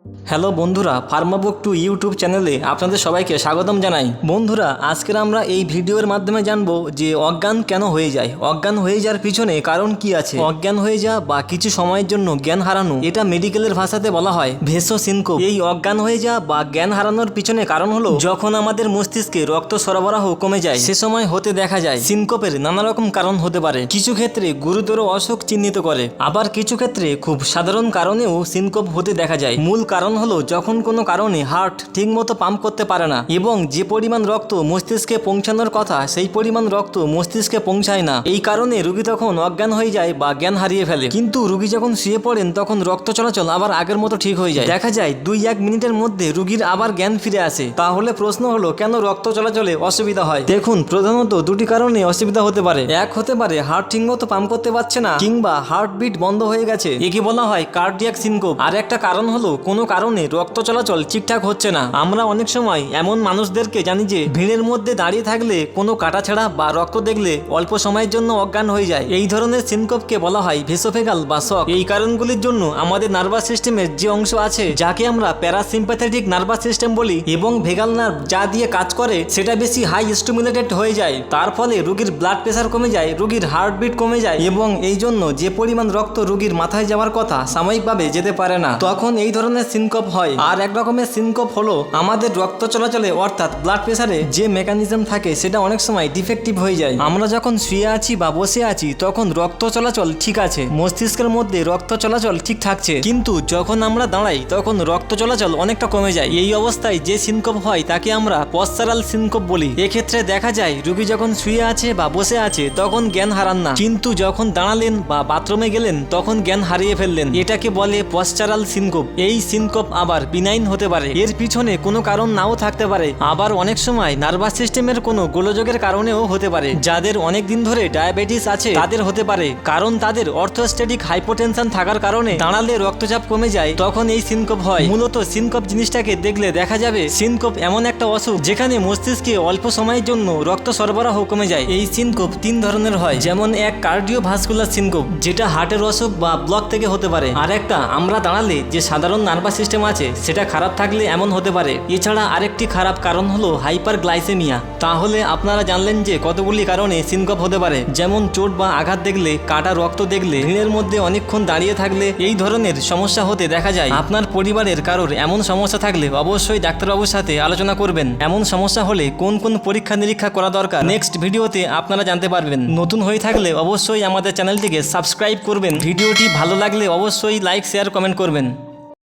Hello বন্ধুরা, ফার্মাবুক two YouTube চ্যানেলে আপনাদের সবাইকে স্বাগতম জানাই। বন্ধুরা, আজকের আমরা এই ভিডিওর মাধ্যমে জানবো যে অজ্ঞান কেন হয়ে যায়, অজ্ঞান হয়ে যাওয়ার পিছনে কারণ কি আছে। অজ্ঞান হয়ে যাওয়া বা কিছু সময়ের জন্য জ্ঞান হারানো, এটা মেডিকেলের ভাষাতে বলা হয় ভেসোসিনকোপ। এই অজ্ঞান হয়ে যাওয়া বা জ্ঞান হারানোর পিছনে কারণ হলো যখন আমাদের মস্তিষ্কে রক্ত সরবরাহ কমে যায়, সে সময় হতে দেখা যায়। সিনকোপের নানা রকম কারণ হতে পারে, কিছু ক্ষেত্রে গুরুতর অসুখ চিহ্নিত করে, আবার কিছু ক্ষেত্রে খুব সাধারণ কারণেও সিনকোপ হতে দেখা যায়। মূল কারণ হলো যখন কোনো কারণে হার্ট ঠিকমতো পাম্প করতে পারে না এবং যে পরিমাণ রক্ত মস্তিষ্কে পৌঁছানোর কথা সেই পরিমাণ রক্ত মস্তিষ্কে পৌঁছায় না। এই কারণে রোগী তখন অজ্ঞান হয়ে যায় বা জ্ঞান হারিয়ে ফেলে। কিন্তু রোগী যখন শুয়ে পড়েন তখন রক্ত চলাচল আবার আগের মতো ঠিক হয়ে যায়। দেখা যায় 2-1 মিনিটের মধ্যে রোগীর আবার জ্ঞান ফিরে আসে। তাহলে প্রশ্ন হলো কেন রক্ত চলাচলে অসুবিধা হয়? দেখুন, প্রধানত দুটি কারণে অসুবিধা হতে পারে। এক হতে পারে হার্ট ঠিকমতো পাম্প করতে পারছে না কিংবা হার্টবিট বন্ধ হয়ে গেছে, একে বলা হয় কার্ডিয়াক সিনকোপ। আর একটা কারণ হলো কোনো কারণে রক্ত চলাচল ঠিকঠাক হচ্ছে না। আমরা অনেক সময় এমন মানুষদেরকে জানি যে ভিড়ের মধ্যে দাঁড়িয়ে থাকলে কোনো কাটাছেঁড়া বা রক্ত দেখলে অল্প সময়ের জন্য অজ্ঞান হয়ে যায়। এই ধরনের সিনকোপকে বলা হয় ভেসোভেগাল বা শক। এই কারণগুলির জন্য আমাদের নার্ভাস সিস্টেমের যে অংশ আছে যাকে আমরা প্যারাসিম্প্যাথেটিক নার্ভাস সিস্টেম বলি এবং ভেগাল নার্ভ যা দিয়ে কাজ করে সেটা বেশি হাই স্টিমুলেটেড হয়ে যায়। তার ফলে রোগীর ব্লাড প্রেশার কমে যায়, রোগীর হার্টবিট কমে যায় এবং এই জন্য যে পরিমাণ রক্ত রোগীর মাথায় যাওয়ার কথা সাময়িকভাবে যেতে পারে না, তখন এই ধরনের সিনকোপ হয়। আর এক রকমের সিনকোপ হলো আমাদের রক্ত চলাচলে অর্থাৎ ব্লাড প্রেসারে যে মেকানিজম থাকে সেটা অনেক সময় ডিফেক্টিভ হয়ে যায়। আমরা যখন শুয়ে আছি বা বসে আছি তখন রক্ত চলাচল ঠিক আছে, মস্তিষ্কের মধ্যে রক্ত চলাচল ঠিক থাকছে, কিন্তু যখন আমরা দাঁড়াই তখন রক্ত চলাচল অনেকটা কমে যায়। এই অবস্থায় যে সিনকোপ হয় তাকে আমরা পশ্চারাল সিনকোপ বলি। এক্ষেত্রে দেখা যায় রোগী যখন শুয়ে আছে বা বসে আছে তখন জ্ঞান হারান না, কিন্তু যখন দাঁড়ালেন বা বাথরুমে গেলেন তখন জ্ঞান হারিয়ে ফেললেন। এটাকে বলে পশ্চারাল সিনকোপ। এই সিনকোপ আবার বিনাইন হতে পারে, এর পিছনে কোনো কারণ নাও থাকতে পারে। আবার অনেক সময় নার্ভাস সিস্টেমের কোনো গোলযোগের কারণেও হতে পারে। যাদের অনেক দিন ধরে ডায়াবেটিস আছে তাদের হতে পারে, কারণ তাদের অর্থোস্ট্যাটিক হাইপোটেনশন থাকার কারণে দাঁড়ালে রক্তচাপ কমে যায়, তখন এই সিনকোপ হয়। মূলত সিনকোপ জিনিসটাকে দেখলে দেখা যাবে সিনকোপ এমন একটা অসুখ যেখানে মস্তিষ্কে অল্প সময়ের জন্য রক্ত সরবরাহ কমে যায়। এই সিনকোপ 3 ধরনের হয়, যেমন এক কার্ডিওভাস্কুলার সিনকোপ যেটা হার্টের অসুখ বা ব্লক থেকে হতে পারে, আর একটা আমরা দাঁড়ালে যে সাধারণ নার্ভাস সিস্টেম আছে সেটা খারাপ থাকলে এমন হতে পারে। এছাড়া আরেকটি খারাপ কারণ হলো হাইপারগ্লাইসেমিয়া। তাহলে আপনারা জানলেন যে কতগুলি কারণে সিনকোপ হতে পারে, যেমন চোট বা আঘাত দেখলে, কাটা রক্ত দেখলে, ভিড়ের মধ্যে অনেকক্ষণ দাঁড়িয়ে থাকলে, এই ধরনের সমস্যা হতে দেখা যায়। আপনার পরিবারের কারোর এমন সমস্যা থাকলে অবশ্যই ডাক্তারবাবুর সাথে আলোচনা করবেন। এমন সমস্যা হলে কোন কোন পরীক্ষা নিরীক্ষা করা দরকার নেক্সট ভিডিওতে আপনারা জানতে পারবেন। নতুন হয়ে থাকলে অবশ্যই আমাদের চ্যানেলটিকে সাবস্ক্রাইব করবেন। ভিডিওটি ভালো লাগলে অবশ্যই লাইক, শেয়ার, কমেন্ট করবেন।